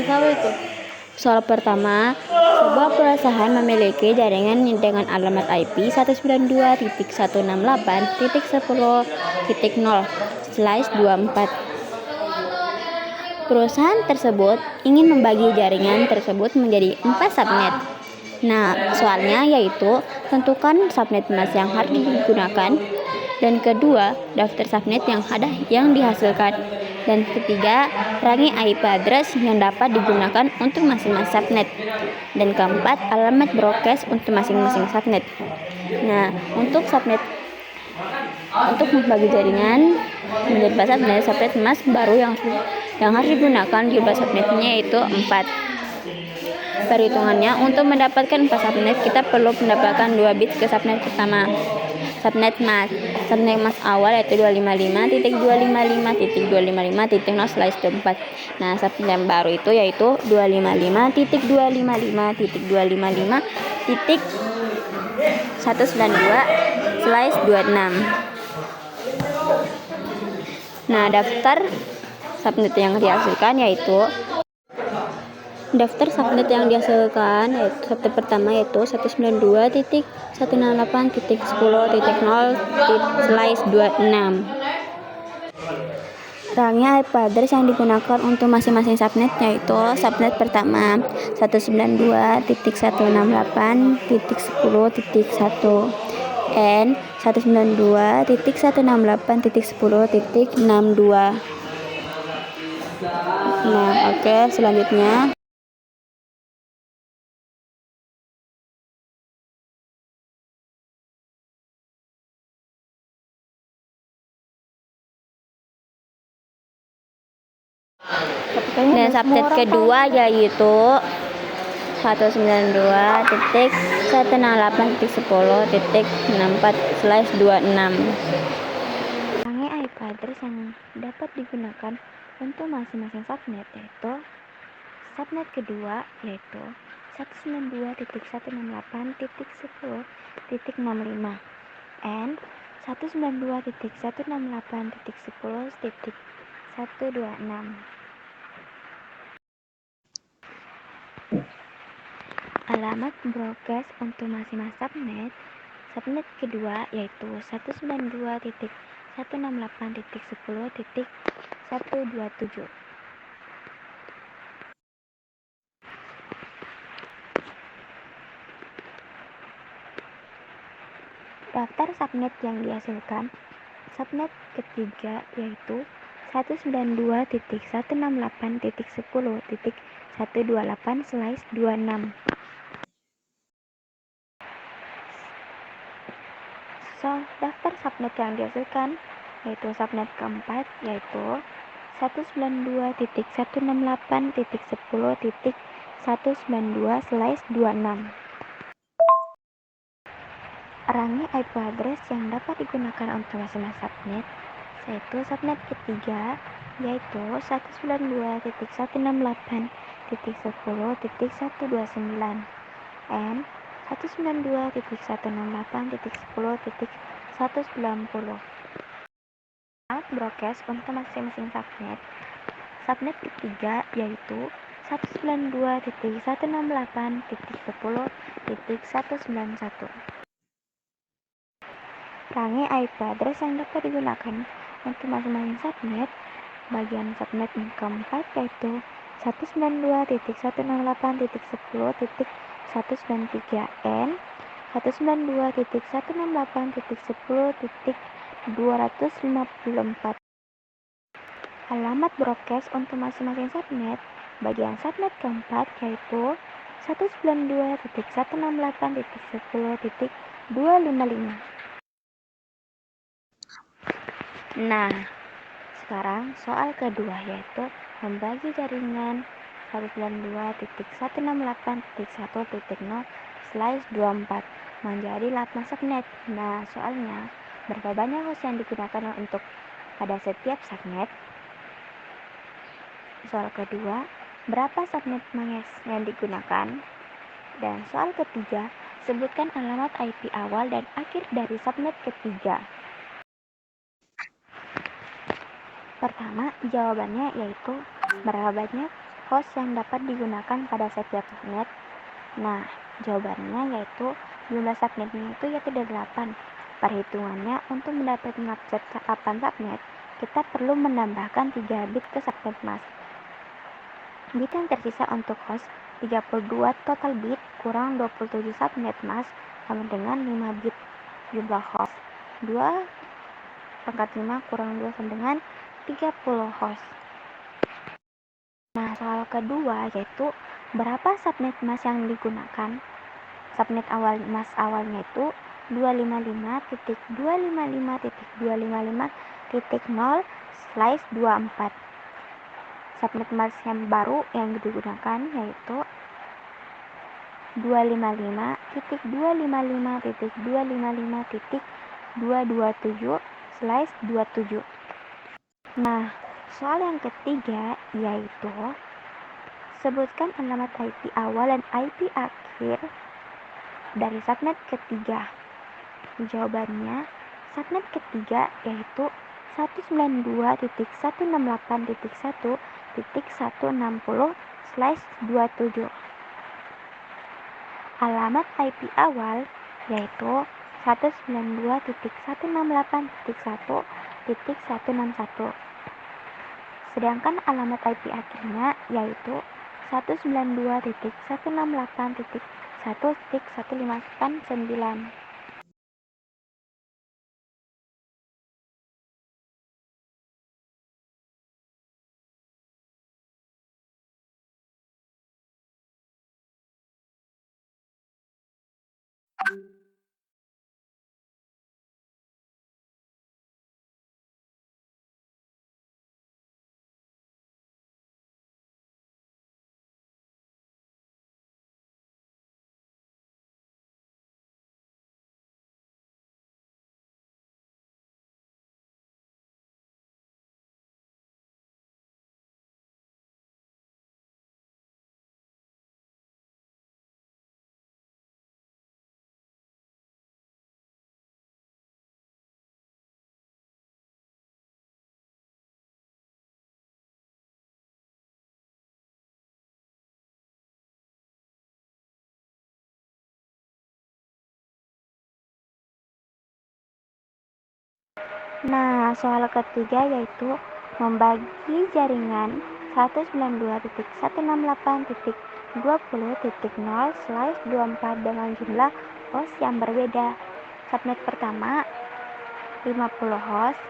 itu? Soal pertama, sebuah perusahaan memiliki jaringan dengan alamat IP 192.168.10.0/24. Perusahaan tersebut ingin membagi jaringan tersebut menjadi 4 subnet. Nah, soalnya yaitu tentukan subnet mas yang harus digunakan, dan kedua, daftar subnet yang dihasilkan, dan ketiga, range IP address yang dapat digunakan untuk masing-masing subnet, dan keempat, alamat broadcast untuk masing-masing subnet. Nah, untuk membagi jaringan menjadi subnet mas baru yang harus digunakan jumlah subnetnya yaitu 4. Perhitungannya, untuk mendapatkan 4 subnet kita perlu mendapatkan 2 bit ke subnet pertama. Subnet mas awal yaitu 255.255.255.0/24. Nah, subnet yang baru itu yaitu 255.255.255.192/26. Nah, daftar subnet yang dihasilkan yaitu subnet pertama yaitu 192.168.10.0/26. Range IP address yang digunakan untuk masing-masing subnet yaitu subnet pertama 192.168.10.1 and 192.168.10.62. Nah, oke, selanjutnya dan subnet kedua yaitu 192.168.10.64/26. Range IP address yang dapat digunakan untuk masing-masing subnet yaitu subnet kedua yaitu 192.168.10.65 and 192.168.10.126. Alamat broadcast untuk masing-masing subnet kedua yaitu 192.168.10.127. Daftar subnet yang dihasilkan. Subnet ketiga yaitu 192.168.10.128/26. Daftar subnet yang dihasilkan yaitu subnet keempat yaitu 192.168.10.192/26. Range IP address yang dapat digunakan untuk masing-masing subnet yaitu subnet ketiga yaitu 192.168.10.129 and 192.168.10.190. Broadcast untuk masing-masing subnet. Subnet ketiga yaitu 192.168.10.191. Range IP address yang dapat digunakan untuk masing-masing subnet. Bagian subnet keempat yaitu 192.168.10.193 and 192.168.10.254. Alamat broadcast untuk masing-masing subnet. Bagian subnet keempat yaitu 192.168.10.255. Nah, sekarang soal kedua yaitu membagi jaringan 192.168.1.0/24 menjadi 8 subnet. Nah, soalnya berapa banyak host yang digunakan untuk pada setiap subnet? Soal kedua, berapa subnet yang digunakan? Dan soal ketiga, sebutkan alamat IP awal dan akhir dari subnet ketiga. Pertama, jawabannya yaitu berapa banyak host yang dapat digunakan pada setiap subnet? Nah, jawabannya yaitu jumlah subnetnya itu yaitu ada 8. Perhitungannya, untuk mendapatkan maksud 8 subnet, kita perlu menambahkan 3 bit ke subnet mask. Bit yang tersisa untuk host 32 total bit kurang 27 subnet mask sama dengan 5 bit. Jumlah host 2/5 kurang 2 sama dengan 30 host. Nah, soal kedua yaitu berapa subnet mask yang digunakan? Subnet mask awalnya itu 255.255.255.0/24. Subnet mask yang baru yang digunakan yaitu 255.255.255.227/27. Nah, soal yang ketiga yaitu sebutkan alamat IP awal dan IP akhir dari subnet ketiga. Jawabannya, subnet ketiga yaitu 192.168.1.160/27. Alamat IP awal yaitu 192.168.1.161. Sedangkan alamat IP akhirnya yaitu 192.168.1.1589. Nah, soal ketiga yaitu membagi jaringan 192.168.20.0/24 dengan jumlah host yang berbeda. Subnet pertama 50 host,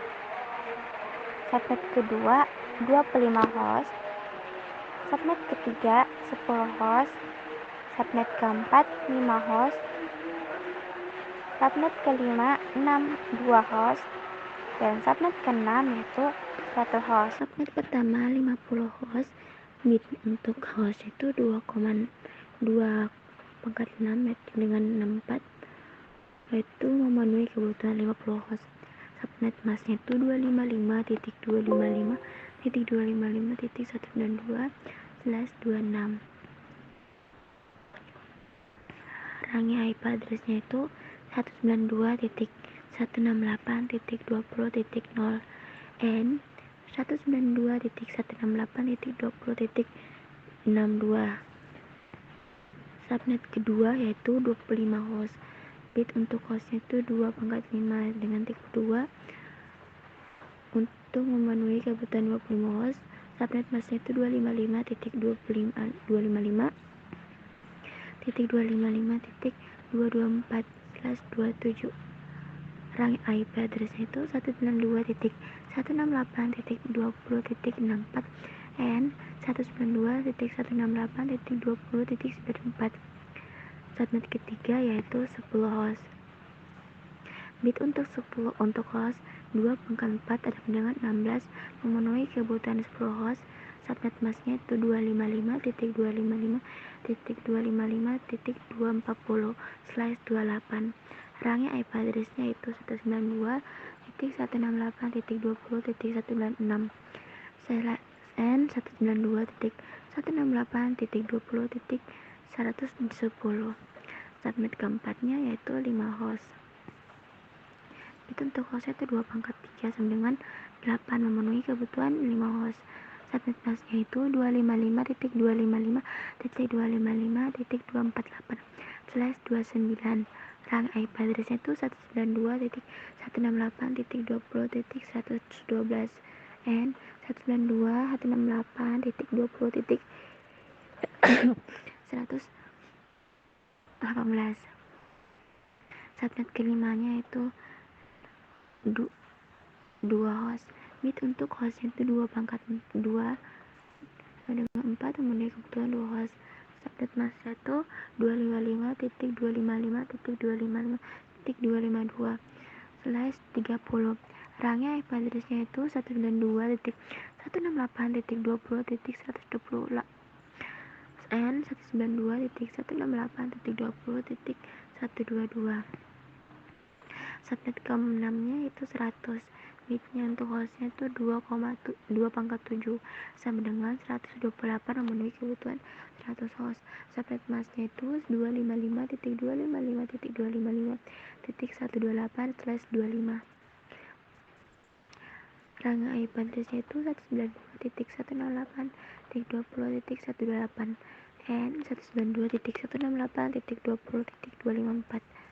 subnet kedua 25 host, subnet ketiga 10 host, subnet keempat 5 host, subnet kelima 2 host, dan subnet ke-6 yaitu 1 host. Subnet pertama 50 host, bit untuk host itu 2,2/6 dengan 64, yaitu memenuhi kebutuhan 50 host. Subnet masknya itu 255.255.255.192/26. Range IP addressnya itu 192.168.20.0 and 192.168.20.62. Subnet kedua yaitu 25 host, bit untuk hostnya itu 2/5 dengan 32 untuk memenuhi kebutuhan 25 host. Subnet masknya itu 255.255.255.224/27. Range IP addressnya itu 192.168.20.64 and 192.168.20.94. Subnet ketiga yaitu 10 host, bit untuk host 2/4 ada dengan 16 memenuhi kebutuhan 10 host. Subnet masknya itu 255.255.240/28. Range IP addressnya itu 192.168.20.196 and 192.168.20.110. Subnet keempatnya yaitu 5 host, bit untuk hostnya itu 2/3 sama dengan 8 memenuhi kebutuhan 5 host. Subnet masknya itu 255.255.248/29. Rang IP addressnya itu 192.168.20.112 and 192.168.20.118. Subnet kelimanya itu 2 host. Bit untuk hostnya itu 2/2 kemudian kebutuhan 2 host. Subnet masknya itu 255.255.255.252/30. Rangnya IP addressnya itu 192.168.20.120 and 192.168.20.122. Subnet ke-6-nya itu 100. Bitnya untuk hostnya itu 2,7 sama dengan 128 memenuhi kebutuhan 100 host. Subnet masknya itu 255.255.255.128/25. Rangnya IP addressnya itu 192.168.20.128 and 192.168.20.254.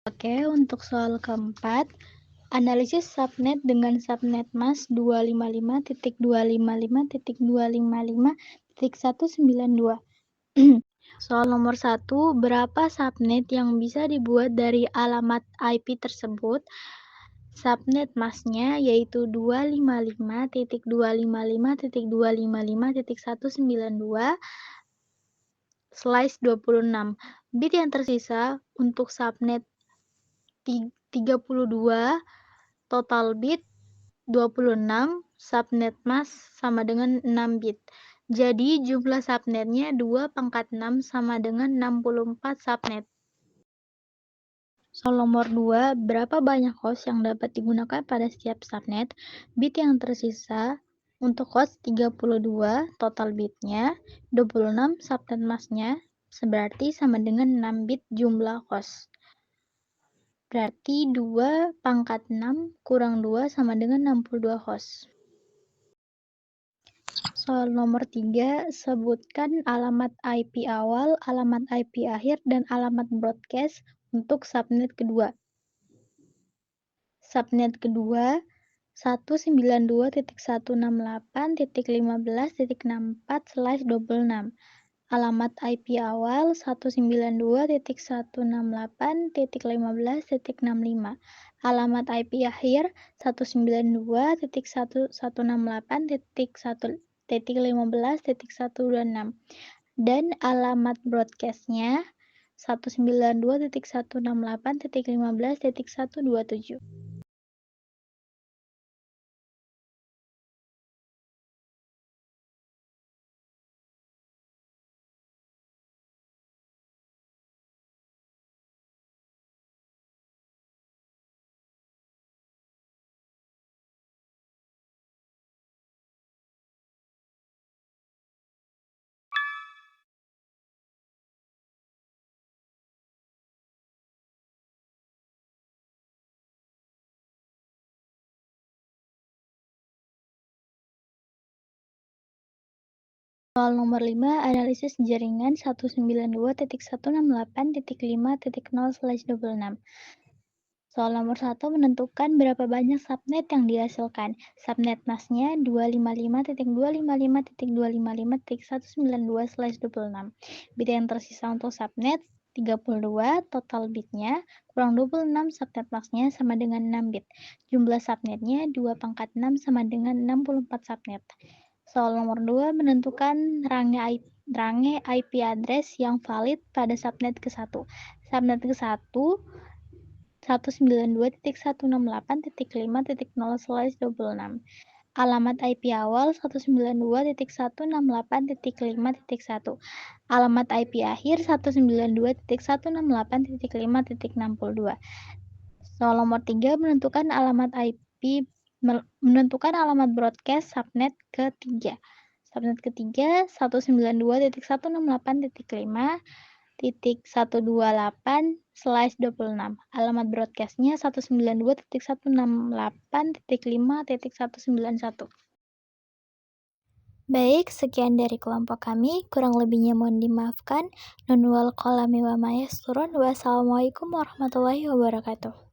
Oke, untuk soal keempat, analisis subnet dengan subnet mask 255.255.255.192. Soal nomor 1, berapa subnet yang bisa dibuat dari alamat IP tersebut? Subnet masknya yaitu 255.255.192/26. Bit yang tersisa untuk subnet 32, total bit 26, subnet mask sama dengan 6 bit. Jadi jumlah subnetnya 2/6 sama dengan 64 subnet. Soal nomor 2, berapa banyak host yang dapat digunakan pada setiap subnet? Bit yang tersisa untuk host 32, total bitnya 26, subnet masknya berarti sama dengan 6 bit jumlah host. Berarti 2/6 kurang 2 sama dengan 62 host. Soal nomor 3, sebutkan alamat IP awal, alamat IP akhir, dan alamat broadcast untuk subnet kedua. Subnet kedua 192.168.15.64/26. Alamat IP awal 192.168.15.65. Alamat IP akhir 192.168.1.15.126. Dan alamat broadcastnya 192.168.15.127. Soal nomor 5, analisis jaringan 192.168.5.0/26. Soal nomor 1, menentukan berapa banyak subnet yang dihasilkan. Subnet masknya 255.255.255.192/26. Bit yang tersisa untuk subnet 32, total bitnya kurang 26, subnet masknya sama dengan 6 bit. Jumlah subnetnya 2/6 sama dengan 64 subnet. Soal nomor 2, menentukan rangnya IP address yang valid pada subnet ke-1. Subnet ke-1 192.168.5.0/26. Alamat IP awal 192.168.5.1. Alamat IP akhir 192.168.5.62. Soal nomor 3, menentukan alamat IP menentukan alamat broadcast subnet ketiga. Subnet ketiga 192.168.5.128/26. Alamat broadcastnya 192.168.5.191. Baik, sekian dari kelompok kami. Kurang lebihnya mohon dimaafkan. Nun wal qalami wa ma yasturun. Wassalamualaikum warahmatullahi wabarakatuh.